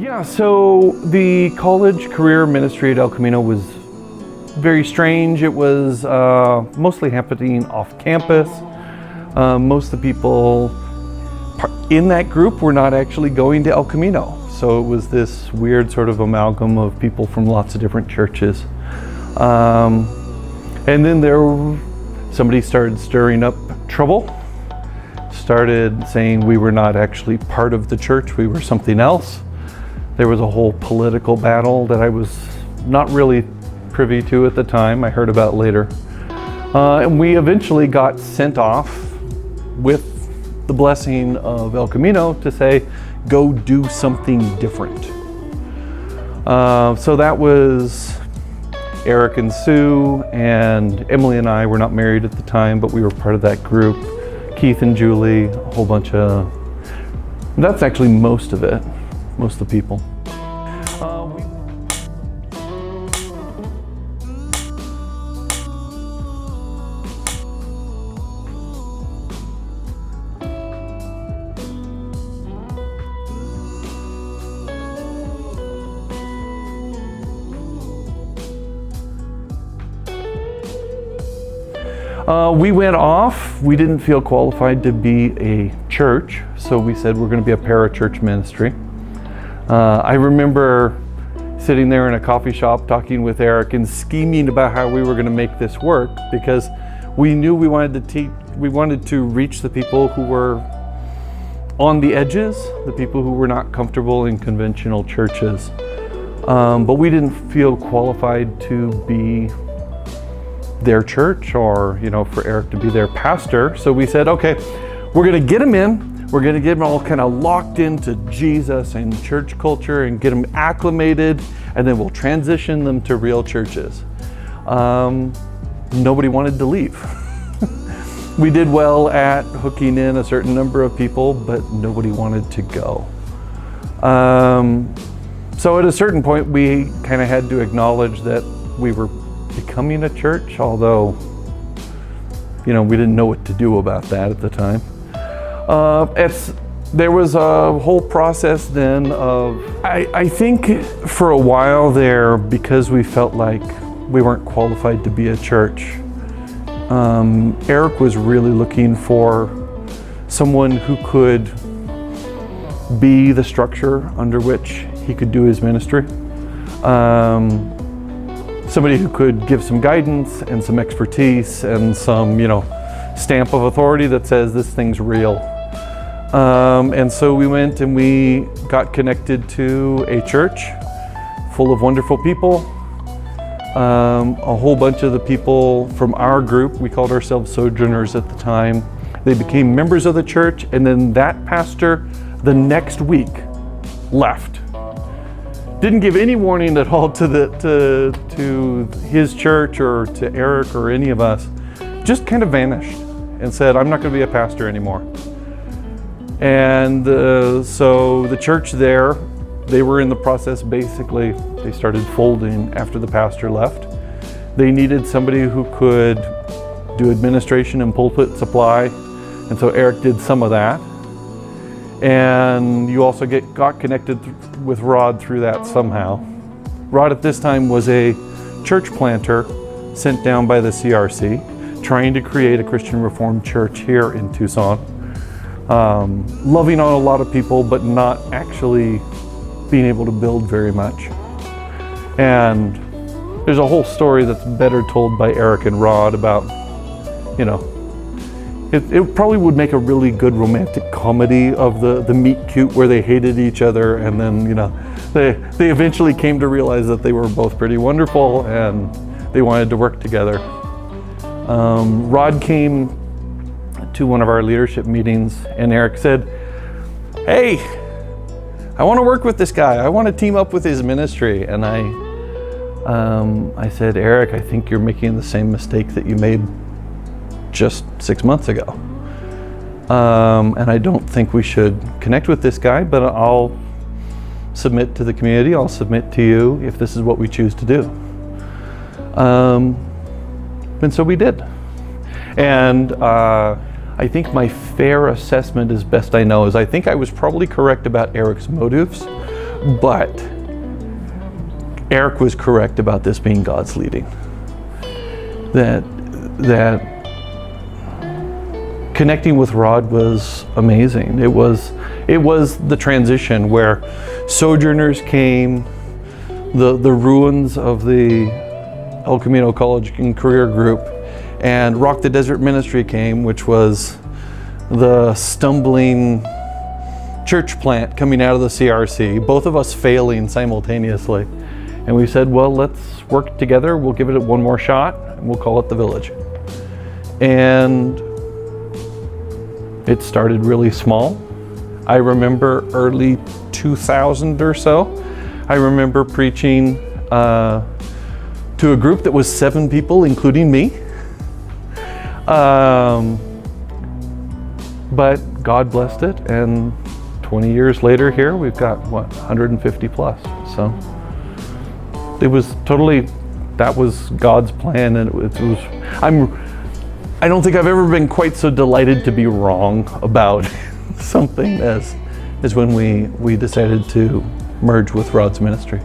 Yeah, so the college career ministry at El Camino was very strange. It was mostly happening off campus. Most of the people in that group were not actually going to El Camino. So it was this weird sort of amalgam of people from lots of different churches. And then somebody started stirring up trouble, started saying we were not actually part of the church, we were something else. There was a whole political battle that I was not really privy to at the time. I heard about later. And we eventually got sent off with the blessing of El Camino to say, go do something different. So that was Eric and Sue, and Emily and I were not married at the time, but we were part of that group. Keith and Julie, a whole bunch of, that's actually most of it, most of the people. We went off. We didn't feel qualified to be a church, so we said we're going to be a parachurch ministry. I remember sitting there in a coffee shop talking with Eric and scheming about how we were going to make this work, because we knew we wanted to reach the people who were on the edges, the people who were not comfortable in conventional churches. But we didn't feel qualified to be their church, or for Eric to be their pastor. So we said, okay, we're going to get them in, we're going to get them all kind of locked into Jesus and church culture and get them acclimated, and then we'll transition them to real churches. Nobody wanted to leave. We did well at hooking in a certain number of people, but nobody wanted to go. So at a certain point, we kind of had to acknowledge that we were becoming a church, although we didn't know what to do about that at the time. There was a whole process then of, I think for a while there, because we felt like we weren't qualified to be a church, Eric was really looking for someone who could be the structure under which he could do his ministry. Somebody who could give some guidance and some expertise and some, stamp of authority that says this thing's real. And so we went and we got connected to a church full of wonderful people. A whole bunch of the people from our group, we called ourselves sojourners at the time, they became members of the church, and then that pastor the next week left. Didn't give any warning at all to his church or to Eric or any of us. Just kind of vanished and said, I'm not going to be a pastor anymore. And so the church there, they were in the process, basically, they started folding after the pastor left. They needed somebody who could do administration and pulpit supply. And so Eric did some of that. And you also got connected with Rod through that somehow. Rod at this time was a church planter sent down by the CRC, trying to create a Christian Reformed church here in Tucson. Loving on a lot of people, but not actually being able to build very much. And there's a whole story that's better told by Eric and Rod about, it probably would make a really good romantic comedy of the meet cute where they hated each other, and then they eventually came to realize that they were both pretty wonderful and they wanted to work together. Rod came to one of our leadership meetings and Eric said, hey, I want to work with this guy. I want to team up with his ministry. And I said, Eric, I think you're making the same mistake that you made just 6 months ago. And I don't think we should connect with this guy, but I'll submit to the community. I'll submit to you if this is what we choose to do. And so we did. And I think my fair assessment, as best I know, is I think I was probably correct about Eric's motives, But Eric was correct about this being God's leading. That connecting with Rod was amazing. It was the transition where Sojourners came, the ruins of the El Camino College and Career Group, and Rock the Desert Ministry came, which was the stumbling church plant coming out of the CRC, both of us failing simultaneously. And we said, well, let's work together. We'll give it one more shot, and we'll call it the Village. And it started really small. I remember early 2000 or so, I remember preaching to a group that was 7 people, including me. But God blessed it, and 20 years later here, we've got, 150 plus. So it was totally, that was God's plan, and it was, I don't think I've ever been quite so delighted to be wrong about something as when we decided to merge with Rod's ministry.